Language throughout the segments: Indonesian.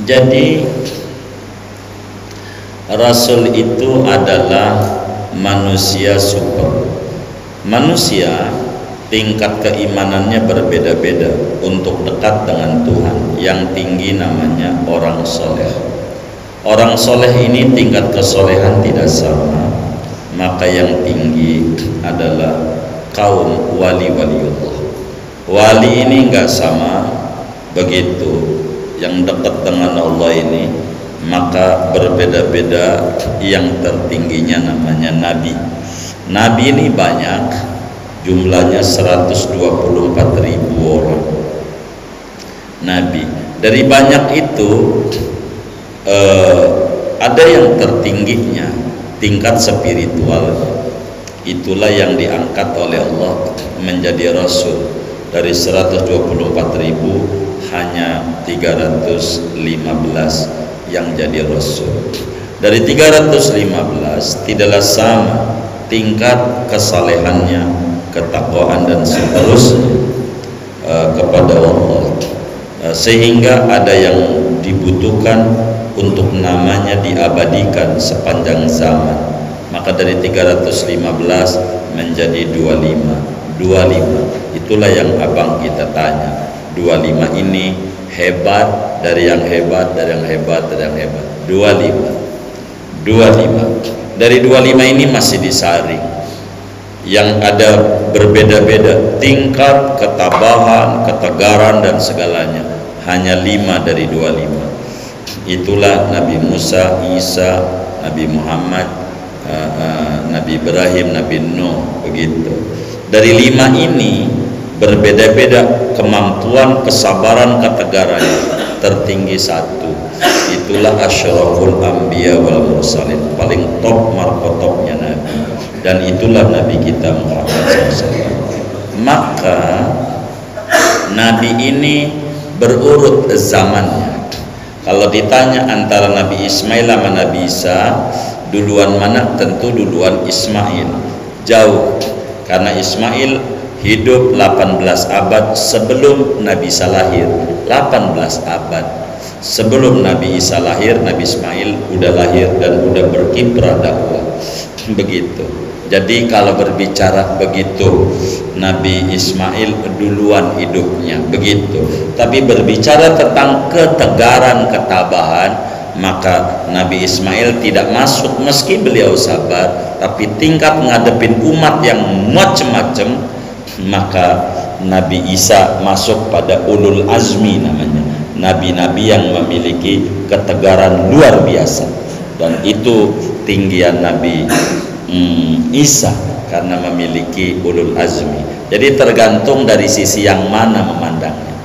Jadi Rasul itu adalah manusia super. Manusia tingkat keimanannya berbeda-beda untuk dekat dengan Tuhan. Yang tinggi namanya orang soleh. Orang soleh ini tingkat kesolehan tidak sama. Maka yang tinggi adalah kaum wali-waliullah. Wali ini enggak sama begitu. Yang dekat dengan Allah ini, maka berbeda-beda. Yang tertingginya namanya Nabi. Nabi ini banyak, jumlahnya 124.000 orang. Nabi. Dari banyak itu ada yang tertingginya tingkat spiritual. Itulah yang diangkat oleh Allah menjadi Rasul. Dari 124.000 hanya 315 yang jadi Rasul. Dari 315 tidaklah sama tingkat kesalehannya, ketakwaan dan seterusnya kepada Allah, sehingga ada yang dibutuhkan untuk namanya diabadikan sepanjang zaman. Maka dari 315 menjadi 25. Itulah yang abang kita tanya. 25 ini hebat, dari yang hebat, dari yang hebat, dari yang hebat. 25. Dari 25 ini masih disaring. Yang ada berbeda-beda tingkat ketabahan, ketegaran dan segalanya. Hanya 5 dari 25. Itulah Nabi Musa, Isa, Nabi Muhammad, Nabi Ibrahim, Nabi Nuh, begitu. Dari 5 ini berbeda-beda kemampuan, kesabaran, ketegarannya. Tertinggi 1. Itulah asyraful anbiya wal mursalin, paling top markotopnya Nabi. Dan itulah Nabi kita Muhammad SAW. Maka Nabi ini berurut zamannya. Kalau ditanya antara Nabi Ismail sama Nabi Isa, duluan mana? Tentu duluan Ismail. Jauh. Karena Ismail hidup 18 abad sebelum Nabi Isa lahir. 18 abad sebelum Nabi Isa lahir, Nabi Ismail udah lahir dan udah berkiprah dakwah. Begitu. Jadi kalau berbicara begitu, Nabi Ismail duluan hidupnya, begitu. Tapi berbicara tentang ketegaran, ketabahan, maka Nabi Ismail tidak masuk meski beliau sabar, tapi tingkat ngadepin umat yang macam-macam, maka Nabi Isa masuk pada ulul azmi namanya. Nabi-nabi yang memiliki ketegaran luar biasa. Dan itu tinggian Nabi Isa karena memiliki ulul azmi. Jadi tergantung dari sisi yang mana memandangnya.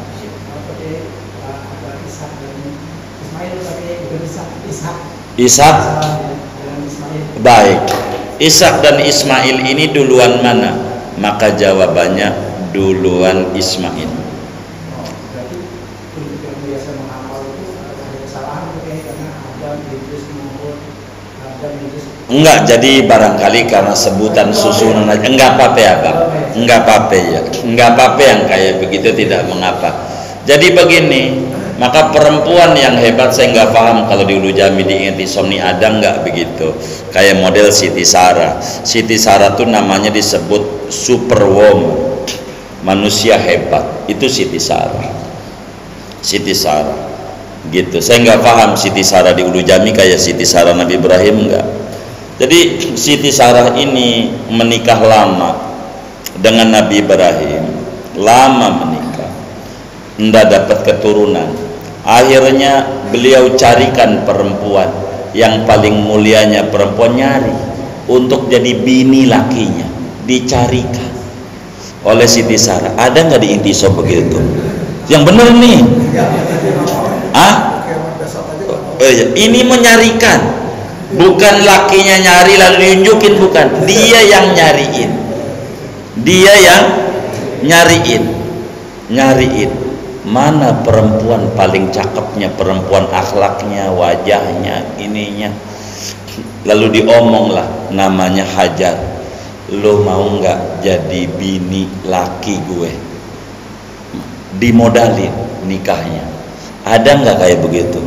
Ishak, baik. Ishak dan Ismail ini duluan mana? Maka jawabannya duluan Ismail. Enggak, jadi barangkali karena sebutan susunan aja. Enggak apa-apa ya Bang, enggak apa-apa ya, enggak apa-apa yang kayak begitu, tidak mengapa. Jadi begini, maka perempuan yang hebat, saya enggak paham kalau di Ulu Jami di Intisomni ada enggak begitu, kayak model Siti Sarah. Siti Sarah tuh namanya disebut superwoman, manusia hebat, itu Siti Sarah. Siti Sarah gitu. Saya enggak paham Siti Sarah di Ulu Jami kayak Siti Sarah Nabi Ibrahim enggak. Jadi Siti Sarah ini menikah lama dengan Nabi Ibrahim, lama menikah, tidak dapat keturunan. Akhirnya beliau carikan perempuan yang paling mulianya, perempuan nyari untuk jadi bini lakinya, dicarikan oleh Siti Sarah. Ada nggak di Intiso begitu? Yang benar nih? Ini menyarikan. Bukan lakinya nyari lalu diunjukin, bukan. Dia yang nyariin. Dia yang nyariin. Mana perempuan paling cakepnya, perempuan akhlaknya, wajahnya, ininya. Lalu diomonglah, namanya Hajar. Lo mau nggak jadi bini laki gue? Dimodalin nikahnya. Ada nggak kayak begitu?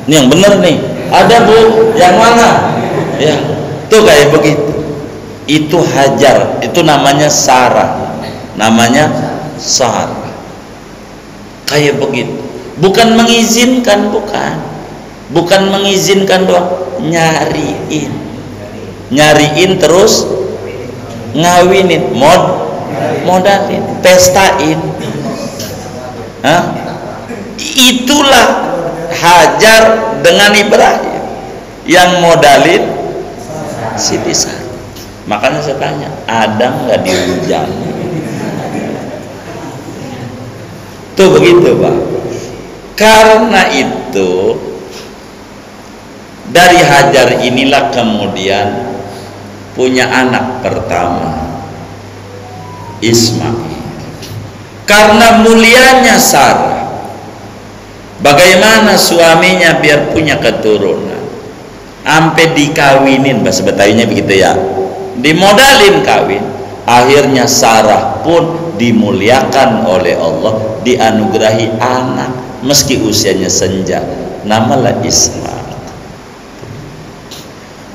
Ini yang benar nih. Ada Bu, yang mana? Ya, tuh kayak begitu. Itu Hajar, itu namanya Sarah. Namanya Sarah. Kayak begitu. Bukan mengizinkan, bukan mengizinkan doang, nyariin terus ngawinin, modalin, pestain. Itulah Hajar dengan Ibrahim yang modalin Siti Sarah. Makanya saya tanya, ada nggak dihujani? Tuh begitu Pak. Karena itu dari Hajar inilah kemudian punya anak pertama, Ismail. Karena mulianya Sarah, bagaimana suaminya biar punya keturunan, sampai dikawinin, bahasa Betawinya begitu ya, dimodalin kawin. Akhirnya Sarah pun dimuliakan oleh Allah, dianugerahi anak meski usianya senja, namalah Ismail.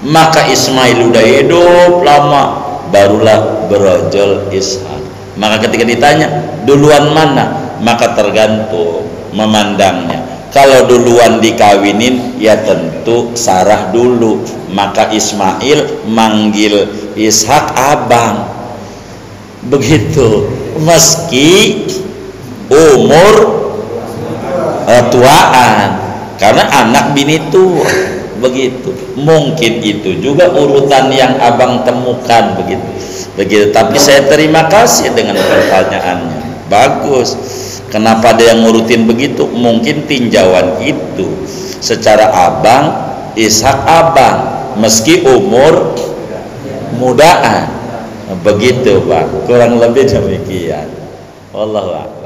Maka Ismail udah hidup lama, barulah berojol Ishak. Maka ketika ditanya duluan mana, maka tergantung memandangnya. Kalau duluan dikawinin, ya tentu Sarah dulu. Maka Ismail manggil Ishak abang. Begitu, meski umur tuaan, karena anak bini tua. Begitu, mungkin itu juga urutan yang abang temukan, begitu. Tapi saya terima kasih dengan pertanyaannya, bagus. Kenapa ada yang ngurutin begitu? Mungkin tinjauan itu secara abang, Ishak abang, meski umur mudaan. Begitu Pak, kurang lebih demikian. Wallahu a'lam.